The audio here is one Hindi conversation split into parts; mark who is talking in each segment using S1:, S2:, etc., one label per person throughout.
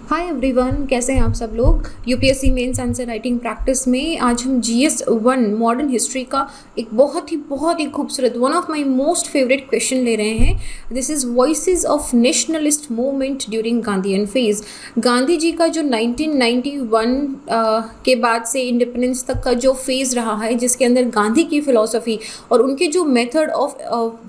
S1: हाय एवरीवन, कैसे हैं आप सब लोग। UPSC mains answer writing practice में आज हम GS1 मॉडर्न हिस्ट्री का एक बहुत ही खूबसूरत one of my most favourite question ले रहे हैं। This is voices of nationalist movement during Gandhian phase. Gandhi ji का जो 1991 के बाद से इंडिपेंडेंस तक का जो फेज़ रहा है, जिसके अंदर गांधी की फ़िलॉसफी और उनके जो मेथड ऑफ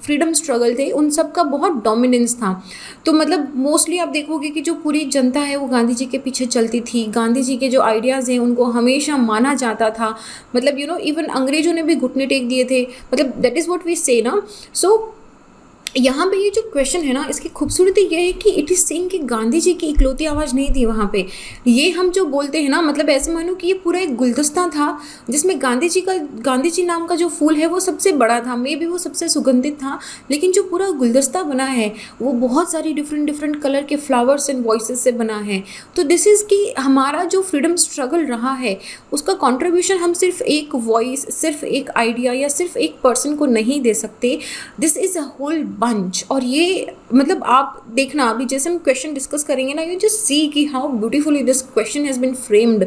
S1: फ्रीडम स्ट्रगल थे, उन सब का बहुत डोमिनेंस था। तो मतलब मोस्टली आप देखोगे कि जो पूरी जनता है वो गांधी जी के पीछे चलती थी। गांधी जी के जो आइडियाज़ हैं उनको हमेशा माना जाता था। मतलब इवन अंग्रेजों ने भी घुटने टेक दिए थे। मतलब दैट इज़ व्हाट वी से ना। सो यहाँ पे ये जो क्वेश्चन है ना, इसकी खूबसूरती ये है कि इट इज़ सेइंग कि गांधी जी की इकलौती आवाज़ नहीं थी वहाँ पे। ये हम जो बोलते हैं ना, मतलब ऐसे मानो कि ये पूरा एक गुलदस्ता था जिसमें गांधी जी नाम का जो फूल है वो सबसे बड़ा था, मे बी वो सबसे सुगंधित था। लेकिन जो पूरा गुलदस्ता बना है वो बहुत सारी डिफरेंट डिफरेंट कलर के फ्लावर्स एंड वॉइसेस से बना है। तो दिस इज़ कि हमारा जो फ्रीडम स्ट्रगल रहा है उसका कॉन्ट्रीब्यूशन हम सिर्फ एक वॉइस, सिर्फ एक आइडिया या सिर्फ एक पर्सन को नहीं दे सकते। This is a whole bunch. और ये मतलब आप देखना, अभी जैसे हम क्वेश्चन डिस्कस करेंगे ना, यू जस्ट सी कि how beautifully this question has been framed.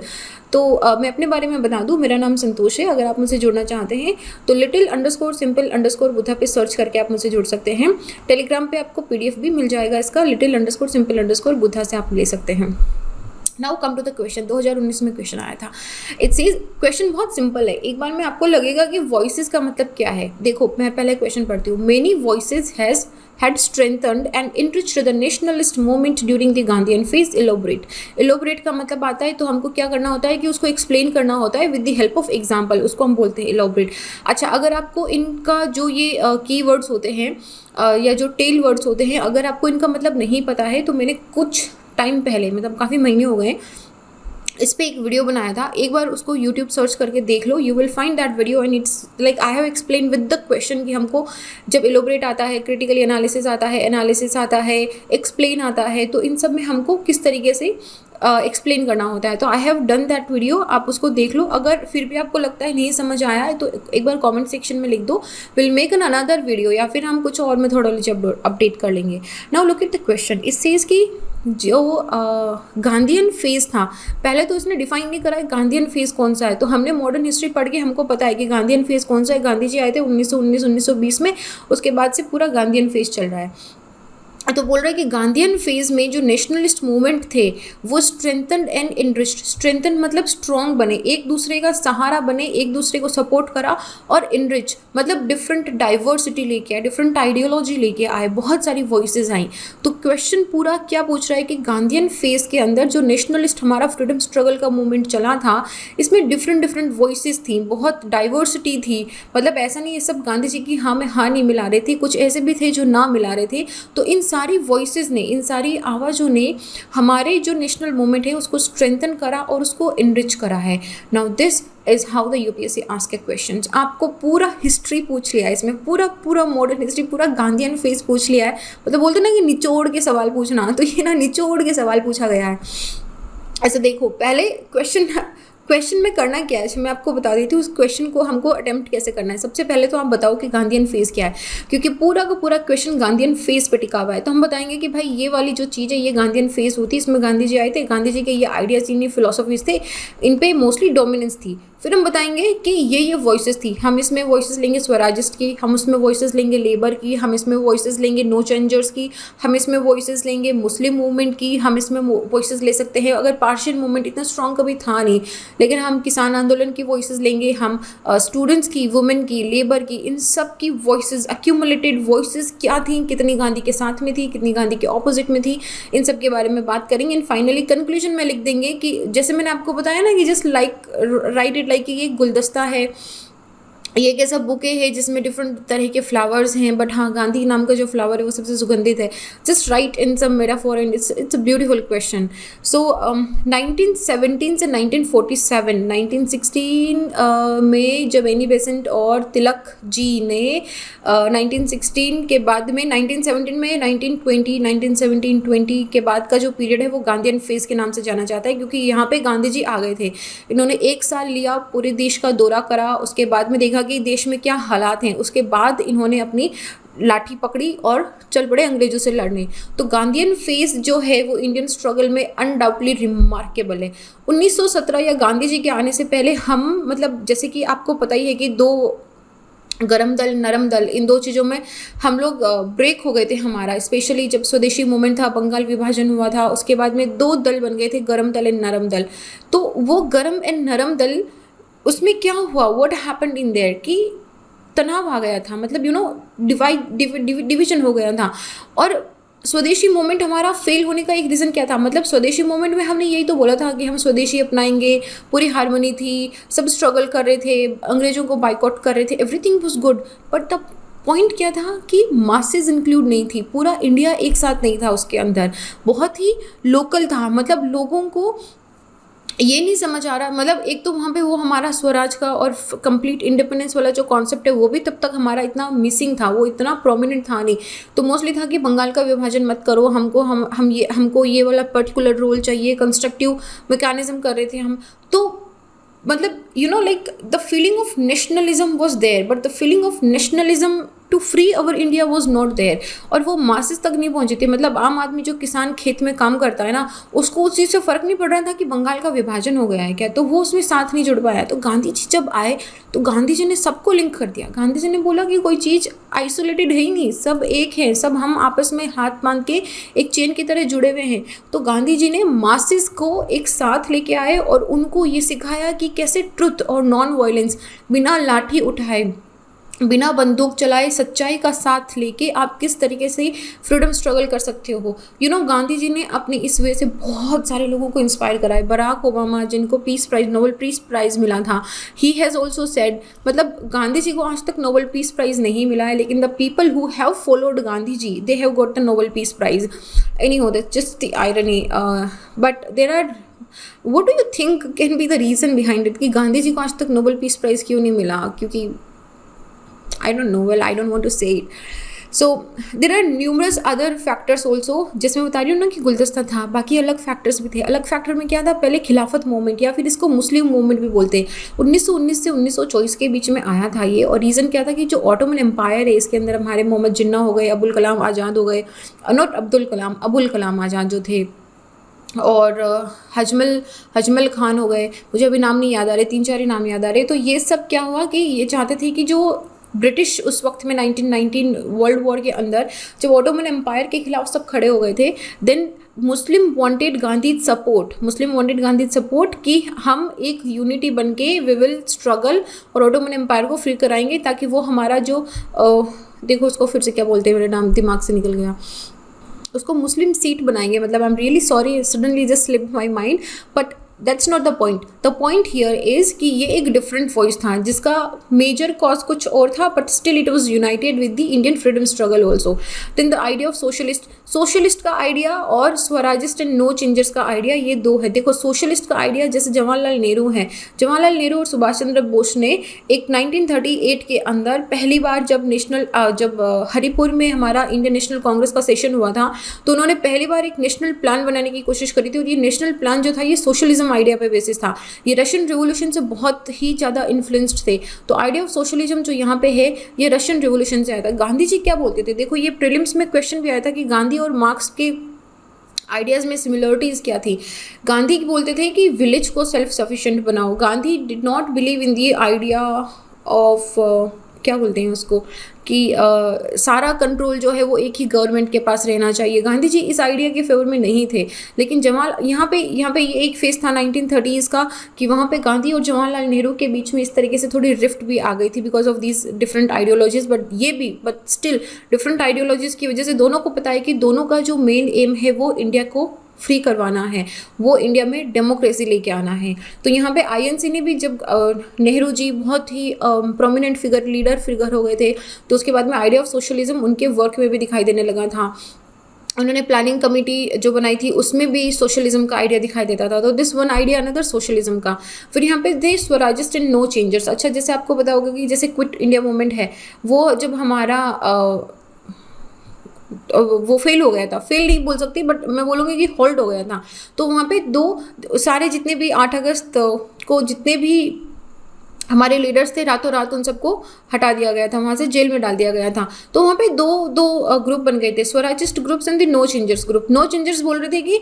S1: तो मैं अपने बारे में बता दूं, मेरा नाम संतोष है। अगर आप मुझसे जुड़ना चाहते हैं तो little_simple_बुद्धा पे सर्च करके आप मुझसे जुड़ सकते हैं। टेलीग्राम पे आपको PDF भी मिल जाएगा इसका, little_simple_बुद्धा से आप ले सकते हैं। Now come to the question. 2019 में क्वेश्चन आया था। इट्स क्वेश्चन बहुत सिंपल है। एक बार में आपको लगेगा कि वॉइसेस का मतलब क्या है। देखो, मैं पहले क्वेश्चन पढ़ती हूँ। Many voices had strengthened and enriched the nationalist movement during the Gandhian phase. Elaborate का मतलब आता है, तो हमको क्या करना होता है कि उसको एक्सप्लेन करना होता है with the help of example. उसको हम बोलते हैं elaborate। अच्छा, अगर आपको इनका जो ये की वर्ड्स होते हैं या जो टेल वर्ड्स होते हैं, अगर आपको इनका मतलब नहीं पता है तो मैंने कुछ टाइम पहले, मतलब काफ़ी महीने हो गए, इस पर एक वीडियो बनाया था। एक बार उसको यूट्यूब सर्च करके देख लो, you will find that video and it's like I have explain with the question कि हमको जब एलोबरेट आता है, क्रिटिकल एनालिसिस आता है, एक्सप्लेन आता है, तो इन सब में हमको किस तरीके से एक्सप्लेन करना होता है। तो I have done that video, आप उसको देख लो। अगर फिर भी आपको लगता है नहीं समझ आया है तो एक बार कमेंट सेक्शन में लिख दो, will make an another video, या फिर हम कुछ और मेथोडोलॉजी अपडेट कर लेंगे। Now look at the question. इस चीज़ की जो गांधीयन फेज था, पहले तो इसने डिफाइन नहीं करा है गांधीयन फेज कौन सा है। तो हमने मॉडर्न हिस्ट्री पढ़ के हमको पता है कि गांधीयन फेज कौन सा है। गांधी जी आए थे 1919-1920 में, उसके बाद से पूरा गांधीयन फेज चल रहा है। तो बोल रहा है कि गांधीयन फेज में जो नेशनलिस्ट मूवमेंट थे वो स्ट्रेंथन्ड एंड इनरिच्ड। स्ट्रेंथन मतलब स्ट्रॉन्ग बने, एक दूसरे का सहारा बने, एक दूसरे को सपोर्ट करा। और इनरिच मतलब डिफरेंट डाइवर्सिटी लेके आए, डिफरेंट आइडियोलॉजी लेके आए, बहुत सारी वॉइसेस आई। तो क्वेश्चन पूरा क्या पूछ रहा है कि गांधीयन फेज के अंदर जो नेशनलिस्ट हमारा फ्रीडम स्ट्रगल का मूवमेंट चला था, इसमें डिफरेंट डिफरेंट वॉइसेस थी, बहुत डाइवर्सिटी थी। मतलब ऐसा नहीं ये सब गांधी जी की हाँ में हाँ नहीं मिला रहे थे, कुछ ऐसे भी थे जो ना मिला रहे थे। तो इन सारी वॉइसेस ने, इन सारी आवाज़ों ने हमारे जो नेशनल मूवमेंट है उसको स्ट्रेंथन करा और उसको इनरिच करा है। Now this is how the UPSC ask A question. आपको पूरा हिस्ट्री पूछ लिया है, इसमें पूरा मॉडर्न हिस्ट्री, पूरा गांधीयन फेज पूछ लिया है। मतलब बोलते ना कि निचोड़ के सवाल पूछना, तो ये ना निचोड़ के सवाल पूछा गया है। ऐसे देखो, पहले क्वेश्चन में करना क्या है, मैं आपको बता देती हूँ उस क्वेश्चन को हमको अटेम्प्ट कैसे करना है। सबसे पहले तो आप बताओ कि गांधीयन फेज क्या है, क्योंकि पूरा का पूरा क्वेश्चन गांधीयन फेज पे टिका हुआ है। तो हम बताएंगे कि भाई ये वाली जो चीज़ है ये गांधीयन फेज होती है, इसमें गांधी जी आए थे, गांधी जी के ये आइडियाज, ये फिलोसफीज थे, इन पे मोस्टली डोमिनेंस थी। फिर हम बताएंगे कि ये वॉइसेस थी, हम इसमें वॉइसेस लेंगे स्वराजिस्ट की, हम उसमें वॉइसेस लेंगे लेबर की, हम इसमें वॉइसेस लेंगे नो चेंजर्स की, हम इसमें वॉइसेस लेंगे मुस्लिम मूवमेंट की, हम इसमें वॉइसेस ले सकते हैं, अगर पार्शियल मूवमेंट इतना स्ट्रॉन्ग कभी था नहीं, लेकिन हम किसान आंदोलन की वॉइसेस लेंगे, हम स्टूडेंट्स की, वुमेन की, लेबर की, इन सब की वॉइसेस, एक्यूमुलेटेड वॉइसेस क्या थी, कितनी गांधी के साथ में थी, कितनी गांधी के ऑपोजिट में थी, इन सब के बारे में बात करेंगे। एंड फाइनली कंक्लूजन में लिख देंगे कि जैसे मैंने आपको बताया ना कि जस्ट राइट इट लाइक कि ये गुलदस्ता है, ये कैसा बुके है जिसमें डिफरेंट तरह के फ्लावर्स हैं, बट हाँ गांधी नाम का जो फ्लावर है वो सबसे सुगंधित है। Just right in some metaphor and it's a beautiful question. So 1917 से 1947, 1916 में जब एनी बेसेंट और तिलक जी ने 1916 के बाद में 1917 में 1920, 1917-20 के बाद का जो पीरियड है वो गांधीयन फेज के नाम से जाना जाता है, क्योंकि यहाँ पे गांधी जी आ गए थे। इन्होंने 1 साल लिया, पूरे देश का दौरा करा, उसके बाद में देखा कि देश में क्या हालात हैं, उसके बाद इन्होंने अपनी लाठी पकड़ी और चल पड़े अंग्रेजों से लड़ने। तो गांधीयन फेस जो है वो इंडियन स्ट्रगल में अनडाउटली रिमार्केबल है। 1917 या गांधी जी के आने से पहले हम मतलब जैसे कि आपको पता ही है कि दो गरम दल नरम दल, इन दो चीज़ों में हम लोग ब्रेक हो गए थे हमारा, स्पेशली जब स्वदेशी मूवमेंट था, बंगाल विभाजन हुआ था, उसके बाद में दो दल बन गए थे, गरम दल एंड नरम दल। तो वो गरम एंड नरम दल, उसमें क्या हुआ, व्हाट हैपेंड इन देयर कि तनाव आ गया था, मतलब डिवीजन हो गया था। और स्वदेशी मूवमेंट हमारा फेल होने का एक रीज़न क्या था, मतलब स्वदेशी मूवमेंट में हमने यही तो बोला था कि हम स्वदेशी अपनाएंगे, पूरी हारमोनी थी, सब स्ट्रगल कर रहे थे, अंग्रेजों को बाइकआउट कर रहे थे, everything was good. But the point क्या था कि मासेस इंक्लूड नहीं थी, पूरा इंडिया एक साथ नहीं था उसके अंदर, बहुत ही लोकल था। मतलब लोगों को ये नहीं समझ आ रहा, मतलब एक तो वहाँ पे वो हमारा स्वराज का और कंप्लीट इंडिपेंडेंस वाला जो कॉन्सेप्ट है वो भी तब तक हमारा इतना मिसिंग था, वो इतना प्रोमिनेंट था नहीं। तो मोस्टली था कि बंगाल का विभाजन मत करो, हमको ये वाला पर्टिकुलर रोल चाहिए, कंस्ट्रक्टिव मैकेनिज्म कर रहे थे हम। तो मतलब like the feeling of nationalism was there, but the feeling of nationalism to free our India was not there, और वो मासेस तक नहीं पहुंचे थे। मतलब आम आदमी जो किसान खेत में काम करता है ना, उसको उस चीज़ से फ़र्क नहीं पड़ रहा था कि बंगाल का विभाजन हो गया है क्या, तो वो उसमें साथ नहीं जुड़ पाया। तो गांधी जी जब आए तो गांधी जी ने सबको लिंक कर दिया। गांधी जी ने बोला कि कोई चीज़ आइसोलेटेड है ही नहीं, सब एक है, सब हम आपस में हाथ बांध के एक चेन की तरह जुड़े हुए हैं। तो गांधी जी ने मासेस को एक साथ लेके आए और उनको ये सिखाया कि कैसे ट्रुथ और नॉन वायलेंस, बिना लाठी उठाए, बिना बंदूक चलाए, सच्चाई का साथ लेके आप किस तरीके से फ्रीडम स्ट्रगल कर सकते हो। गांधी जी ने अपनी इस वजह से बहुत सारे लोगों को इंस्पायर करा है। बराक ओबामा, जिनको peace prize, Nobel peace prize मिला था, ही हैज़ ऑल्सो सेड, मतलब गांधी जी को आज तक नोबेल पीस प्राइज़ नहीं मिला है, लेकिन the people who have followed Gandhi ji, they have got the Nobel peace prize. Anyhow, that's just the irony, but there are, what do you think can be the reason behind it कि गांधी जी को आज तक नोबेल पीस प्राइज़ क्यों नहीं मिला? क्योंकि I don't know, well, I don't want to say it. So there are numerous other factors also, जिसमें बता रही हूँ ना कि गुलदस्ता था, बाकी अलग फैक्टर्स भी थे। अलग फैक्टर में क्या था, पहले खिलाफत मूवमेंट या फिर इसको मुस्लिम मूवमेंट भी बोलते हैं, 1919 से 1924 के बीच में आया था ये। और रीज़न क्या था कि जो ऑटोमन एम्पायर है, इसके अंदर हमारे मोहम्मद जिन्ना हो गए, अबुल कलाम आज़ाद हो गए, नॉट अब्दुल कलाम, अबुल कलाम आज़ाद जो थे, और हजमल खान हो गए, मुझे अभी नाम नहीं याद आ रहे, 3-4 ही नाम याद आ रहे। तो ये सब क्या हुआ कि ये चाहते थे कि जो ब्रिटिश उस वक्त में 1919 वर्ल्ड वॉर के अंदर जब ऑटोमन एम्पायर के खिलाफ सब खड़े हो गए थे, देन मुस्लिम वांटेड गांधी सपोर्ट कि हम एक यूनिटी बन के वी विल स्ट्रगल और ऑटोमन एम्पायर को फ्री कराएंगे, ताकि वो हमारा जो देखो उसको फिर से क्या बोलते हैं, मेरे नाम दिमाग से निकल गया, उसको मुस्लिम सीट बनाएंगे। मतलब I am really sorry, suddenly just slip my mind, but that's not the point. The point here is कि ये एक डिफरेंट वॉइस था, जिसका मेजर कॉज कुछ और था, but still it was united with the Indian freedom struggle also. Then the idea of socialist का आइडिया और स्वराजिस्ट एंड नो चेंजर्स का आइडिया, ये दो है। देखो सोशलिस्ट का आइडिया जैसे जवाहरलाल नेहरू है, जवाहरलाल नेहरू और सुभाष चंद्र बोस ने एक 1938 के अंदर पहली बार जब हरिपुर में हमारा इंडियन नेशनल कांग्रेस का सेशन हुआ था, तो उन्होंने पहली बार एक नेशनल प्लान बनाने की कोशिश करी थी, और ये नेशनल प्लान जो था ये सोशलिज्म आइडिया पे बेसिस था। ये रशियन रिवॉल्यूशन से बहुत ही ज़्यादा इन्फ्लुएंस्ड थे। तो आइडिया ऑफ सोशलिज्म जो यहाँ पे है ये रशियन रिवॉल्यूशन से आया था। गांधी जी क्या बोलते थे, देखो ये प्रीलिम्स में क्वेश्चन भी आया था कि गांधी और मार्क्स के आइडियाज़ में सिमिलरिटीज़ क्या थी। गांधी बोलते थे कि विलेज को सेल्फ सफिशिएंट बनाओ। Gandhi did not believe in the idea of क्या बोलते हैं उसको कि सारा कंट्रोल जो है वो एक ही गवर्नमेंट के पास रहना चाहिए। गांधी जी इस आइडिया के फेवर में नहीं थे। लेकिन यहाँ पे ये एक फेज था 1930s का कि वहाँ पे गांधी और जवाहरलाल नेहरू के बीच में इस तरीके से थोड़ी रिफ्ट भी आ गई थी because of these different ideologies. But still different ideologies की वजह से दोनों को पता है कि दोनों का जो मेन एम है वो इंडिया को फ्री करवाना है, वो इंडिया में डेमोक्रेसी लेके आना है। तो यहाँ पे आईएनसी ने भी जब नेहरू जी बहुत ही प्रोमिनेंट लीडर फिगर हो गए थे, तो उसके बाद में आइडिया ऑफ सोशलिज्म उनके वर्क में भी दिखाई देने लगा था। उन्होंने प्लानिंग कमेटी जो बनाई थी उसमें भी सोशलिज्म का आइडिया दिखाई देता था। तो this one idea another socialism का। फिर यहाँ पे थे स्वराजिस्ट एंड नो चेंजर्स। अच्छा, जैसे आपको पता होगा कि जैसे क्विट इंडिया मूवमेंट है, वो जब हमारा वो फेल हो गया था, फेल नहीं बोल सकती बट मैं बोलूँगी कि होल्ड हो गया था। तो वहाँ पे सारे जितने भी 8 अगस्त को जितने भी हमारे लीडर्स थे, रातों रात उन सबको हटा दिया गया था, वहाँ से जेल में डाल दिया गया था। तो वहाँ पे दो दो ग्रुप बन गए थे, Swarajist groups and the no changers group. No changers बोल रहे थे कि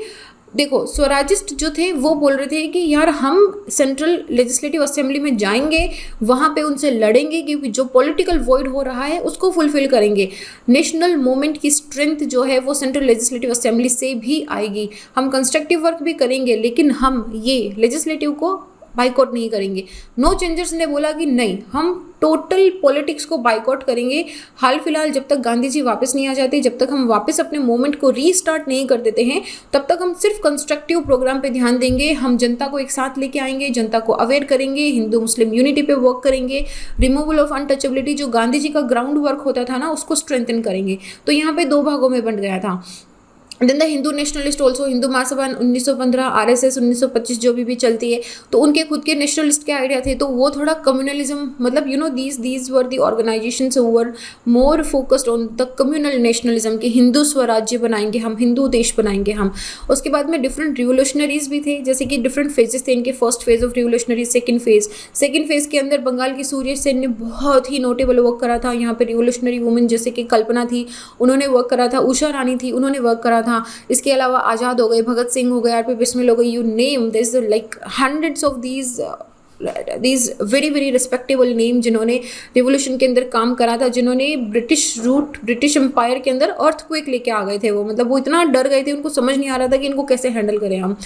S1: देखो, स्वराजिस्ट जो थे वो बोल रहे थे कि यार हम सेंट्रल लेजिस्लेटिव असेंबली में जाएंगे, वहाँ पे उनसे लड़ेंगे, क्योंकि जो पॉलिटिकल वॉइड हो रहा है उसको फुलफिल करेंगे। नेशनल मूवमेंट की स्ट्रेंथ जो है वो सेंट्रल लेजिस्लेटिव असेंबली से भी आएगी। हम कंस्ट्रक्टिव वर्क भी करेंगे, लेकिन हम ये लेजिस्लेटिव को बाइकआउट नहीं करेंगे। नो चेंजर्स ने बोला कि नहीं, हम टोटल पॉलिटिक्स को बाइकआउट करेंगे। हाल फिलहाल जब तक गांधी जी वापस नहीं आ जाते, जब तक हम वापस अपने मूवमेंट को रीस्टार्ट नहीं कर देते हैं, तब तक हम सिर्फ कंस्ट्रक्टिव प्रोग्राम पे ध्यान देंगे। हम जनता को एक साथ लेके आएंगे, जनता को अवेयर करेंगे, हिंदू मुस्लिम यूनिटी पे वर्क करेंगे, रिमूवल ऑफ अनटचेबिलिटी जो गांधी जी का ग्राउंड वर्क होता था ना, उसको स्ट्रेंथन करेंगे। तो यहाँ पे दो भागों में बंट गया था। Then the Hindu nationalist also, Hindu Mahasabha 1915, RSS 1925 जो भी चलती है, तो उनके खुद के नेशनलिस्ट के आइडिया थे। तो वो थोड़ा कम्युनलिज्म, मतलब you know these were the organisations who were more focused on the communal nationalism कि हिंदू स्वराज्य बनाएंगे हम, हिंदू देश बनाएंगे हम। उसके बाद में डिफरेंट रिवोल्यूशनरीज भी थे, जैसे कि डिफरेंट फेजेस थे इनके। First phase of revolutionary, second phase के अंदर बंगाल की सूर्य सेन ने बहुत ही नोटेबल वर्क करा था। यहाँ पे रिवोल्यूशनरी वुमेन जैसे कि कल्पना थी, उन्होंने वर्क करा था। उषा रानी थी, उन्होंने वर्क करा था। इसके अलावा आज़ाद हो गए, भगत सिंह हो गए, आरपी बिस्मिल हो गई, you name this, like hundreds of these very very respectable name जिन्होंने रिवोल्यूशन के अंदर काम करा था, जिन्होंने ब्रिटिश एम्पायर के अंदर अर्थक्वेक लेके आ गए थे। वो मतलब वो इतना डर गए थे, उनको समझ नहीं आ रहा था कि इनको कैसे हैंडल करें हम।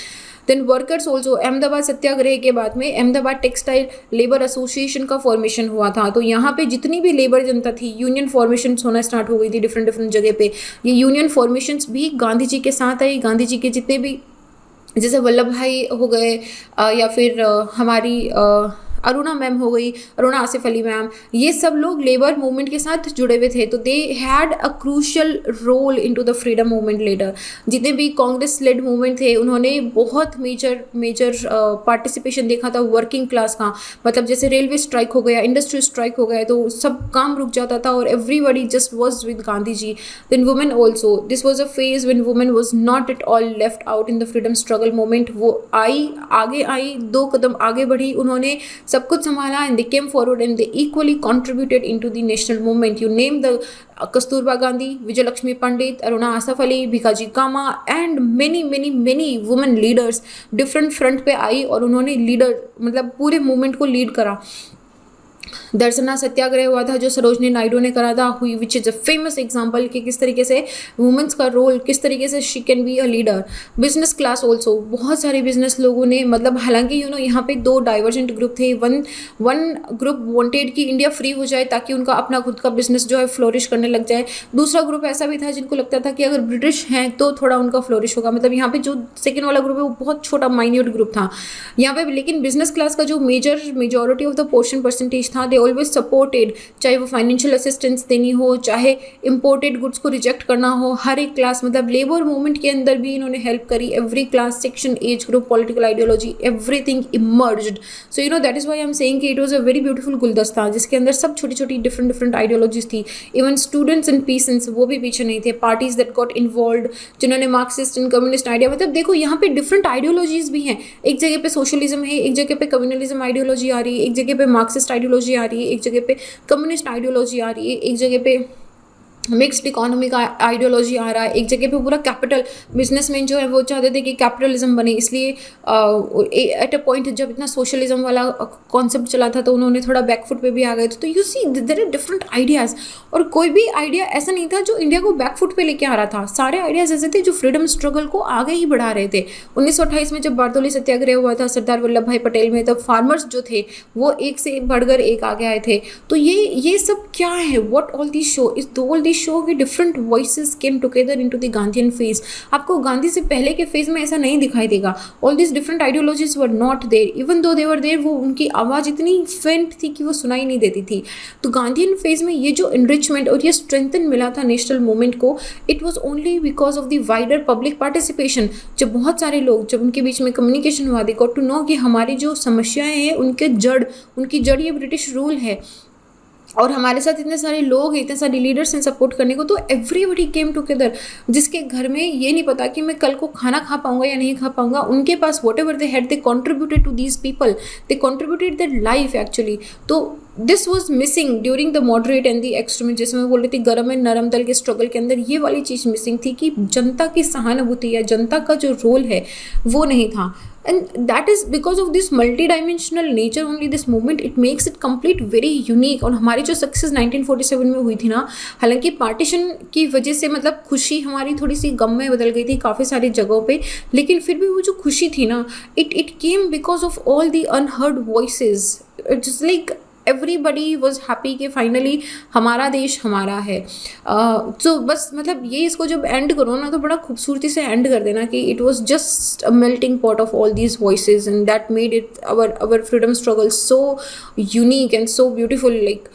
S1: देन वर्कर्स ऑल्सो, अहमदाबाद सत्याग्रह के बाद में अहमदाबाद टेक्सटाइल लेबर एसोसिएशन का फॉर्मेशन हुआ था। तो यहाँ पे जितनी भी लेबर जनता थी, यूनियन फॉर्मेशन होना स्टार्ट हो गई थी डिफरेंट जगह पे। ये यूनियन फॉर्मेशंस भी गांधी जी के साथ आई। गांधी जी के जितने भी, जैसे वल्लभ भाई हो गए, या फिर हमारी अरुणा मैम हो गई, अरुणा आसिफ अली मैम, ये सब लोग लेबर मूवमेंट के साथ जुड़े हुए थे। तो they had a crucial role into the freedom movement later. जितने भी कांग्रेस लेड मूवमेंट थे, उन्होंने बहुत मेजर पार्टिसिपेशन देखा था वर्किंग क्लास का। मतलब जैसे रेलवे स्ट्राइक हो गया, इंडस्ट्री स्ट्राइक हो गया, तो सब काम रुक जाता था और everybody just was with Gandhi ji. Then women also, this was a phase when women was not at all left out in the freedom struggle movement. वो आगे आई, 2 कदम आगे बढ़ी, उन्होंने सब कुछ संभाला, and they came forward and they equally contributed into the national movement. You name the Kasturba Gandhi, Vijayalakshmi Pandit, Aruna Asaf Ali, Bhikaji Cama and many women leaders different front पे आई और उन्होंने मतलब पूरे मूवमेंट को लीड करा। दर्शना सत्याग्रह हुआ था जो सरोजनी नायडू ने करा था, हुई which is a famous example कि किस तरीके से वुमेन्स का रोल, किस तरीके से she can be a leader. Business class also, बहुत सारे बिजनेस लोगों ने, मतलब हालांकि यहाँ पे 2 डाइवर्जेंट ग्रुप थे। वन ग्रुप वांटेड कि इंडिया फ्री हो जाए ताकि उनका अपना खुद का बिजनेस जो है फ्लोरिश करने लग जाए। दूसरा ग्रुप ऐसा भी था जिनको लगता था कि अगर ब्रिटिश हैं तो थोड़ा उनका फ्लोरिश होगा। मतलब यहाँ पे जो सेकेंड वाला ग्रुप है वो बहुत छोटा माइन्यूट ग्रुप था यहाँ पे। लेकिन बिजनेस क्लास का जो majority of the portion percentage था, दे ऑलवेज सपोर्टेड, चाहे वो फाइनेंशियल असिस्टेंस देनी हो, चाहे इंपोर्टेड गुड्स को रिजेक्ट करना हो, हर एक क्लास, मतलब लेबर मूवमेंट के अंदर भी इन्होंने हेल्प करी। Every class, section, age group, political ideology, everything emerged. So that is why I am saying कि it was a very beautiful गुलदस्ता जिसके अंदर सब छोटी छोटी डिफरेंट आइडियोलॉजीज थी। इवन स्टूडेंट्स एंड पीसेंट्स वो भी पीछे नहीं थे। पार्टीज दैट गॉट इन्वॉल्व, जिन्होंने मार्क्सिस्ट एंड कम्युनिस्ट आइडिया, मतलब देखो यहाँ पे डिफरेंट आइडियोलॉजीज भी हैं। एक जगह पे सोशलिज्म है, एक जगह पे कम्युनलिज्म आइडियोलॉजी आ रही है, एक जगह पे मार्क्सिस्ट आइडियोलॉजी आ रही है, एक जगह पे कम्युनिस्ट आइडियोलॉजी आ रही है, एक जगह पे मिक्स्ड इकोनॉमी का आइडियोलॉजी आ रहा है, एक जगह पे पूरा कैपिटल, बिजनेसमैन जो है वो चाहते थे कि कैपिटलिज्म बने, इसलिए एट अ पॉइंट जब इतना सोशलिज्म वाला कॉन्सेप्ट चला था तो उन्होंने थोड़ा बैकफुट पे भी आ गए थे। तो you see there are different ideas, और कोई भी आइडिया ऐसा नहीं था जो इंडिया को बैकफुट पे लेके आ रहा था। सारे आइडियाज़ ऐसे थे जो फ्रीडम स्ट्रगल को आगे ही बढ़ा रहे थे। 1928 में जब बारदोली सत्याग्रह हुआ था सरदार वल्लभ भाई पटेल में, तब फार्मर्स जो थे वो एक से बढ़कर एक आगे आए थे। तो ये सब क्या है, what all this show is, all this show कि different voices came together into the Gandhian phase. आपको गांधी से पहले के फेज में ऐसा नहीं दिखाई देगा। All this different ideologies were not there, even though they were there, वो उनकी आवाज़ इतनी फेंट थी कि वो सुनाई नहीं देती थी। तो गांधीयन फेज में ये जो इनरिचमेंट और ये स्ट्रेंथन मिला था नेशनल मूवमेंट को, it was only because of the wider public participation. जब बहुत सारे लोग, जब उनके बीच में कम्युनिकेशन हुआ, दे गॉट टू नो कि हमारी जो समस्याएं हैं उनकी जड़ ये ब्रिटिश रूल है। और हमारे साथ इतने सारे लोग हैं, इतने सारे लीडर्स हैं सपोर्ट करने को, तो एवरीबडी केम टुगेदर। जिसके घर में ये नहीं पता कि मैं कल को खाना खा पाऊंगा या नहीं खा पाऊंगा, उनके पास whatever they had they contributed to these people, they contributed their life actually. तो this was missing during the moderate and the extremist. जैसे मैं बोल रही थी गरम एंड नरम दल के स्ट्रगल के अंदर ये वाली चीज़ मिसिंग थी कि जनता की सहानुभूति या जनता का जो रोल है वो नहीं था। And that is because of this multi-dimensional nature only this movement, it makes it complete very unique। और हमारी जो सक्सेस 1947 में हुई थी ना, हालांकि पार्टीशन की वजह से मतलब खुशी हमारी थोड़ी सी गम में बदल गई थी काफ़ी सारी जगहों पे, लेकिन फिर भी वो जो खुशी थी ना, it came because of all the unheard voices. It's like everybody was happy कि फाइनली हमारा देश हमारा है। तो बस मतलब ये इसको जब एंड करो ना तो बड़ा खूबसूरती से एंड कर देना कि it was just a melting pot of all these voices and that made it our freedom struggle so unique and so beautiful. Like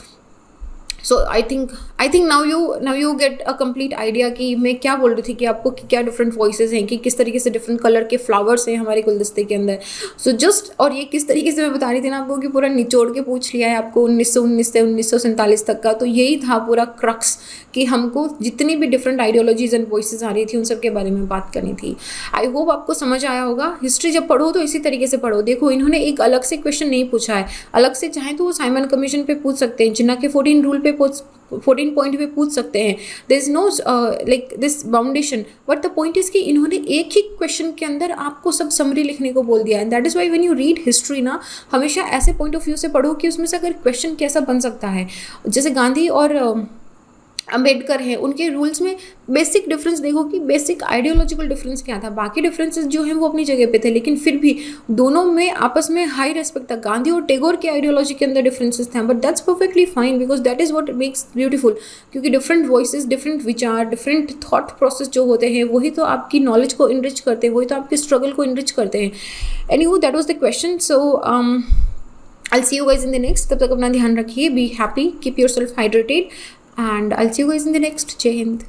S1: so I think now you get a complete idea कि मैं क्या बोल रही थी, कि आपको क्या डिफरेंट वॉइसेस हैं, कि किस तरीके से डिफरेंट कलर के फ्लावर्स हैं हमारे गुलदस्ते के अंदर। सो जस्ट और ये किस तरीके से मैं बता रही थी ना आपको कि पूरा निचोड़ के पूछ लिया है आपको 1919 से 1947 तक का। तो यही था पूरा क्रक्स कि हमको जितनी भी डिफरेंट आइडियोलॉजीज एंड वॉइसेस आ रही थी उन सब के बारे में बात करनी थी। आई होप आपको समझ आया होगा। हिस्ट्री जब पढ़ो तो इसी तरीके से पढ़ो। देखो इन्होंने एक अलग से क्वेश्चन नहीं पूछा है, अलग से चाहे तो वो साइमन कमीशन पे पूछ सकते हैं, जिन्ना के 14 रूल पे 14 पॉइंट पे पूछ सकते हैं। There is no like this boundation, but the point is कि इन्होंने एक ही क्वेश्चन के अंदर आपको सब समरी लिखने को बोल दिया है। That is why when you read history ना, हमेशा ऐसे पॉइंट ऑफ व्यू से पढ़ो कि उसमें से अगर क्वेश्चन कैसा बन सकता है। जैसे गांधी और अम्बेडकर हैं, उनके रूल्स में बेसिक डिफरेंस देखो कि बेसिक आइडियोलॉजिकल डिफरेंस क्या था। बाकी डिफरेंसेस जो हैं वो अपनी जगह पे थे, लेकिन फिर भी दोनों में आपस में हाई रेस्पेक्ट था। गांधी और टैगोर के आइडियोलॉजी के अंदर डिफरेंसेस थे, but that's perfectly fine because that is what makes beautiful. क्योंकि डिफरेंट वॉइसेस, डिफरेंट विचार, डिफरेंट थॉट प्रोसेस जो होते हैं वही तो आपकी नॉलेज को इनरिच करते हैं, वही तो आपके स्ट्रगल को इनरिच करते हैं। Anyway that was the question. So I'll see you guys in the next। तब तक अपना ध्यान रखिए, be happy, keep your self hydrated, and I'll see you guys in the next। जय हिंद।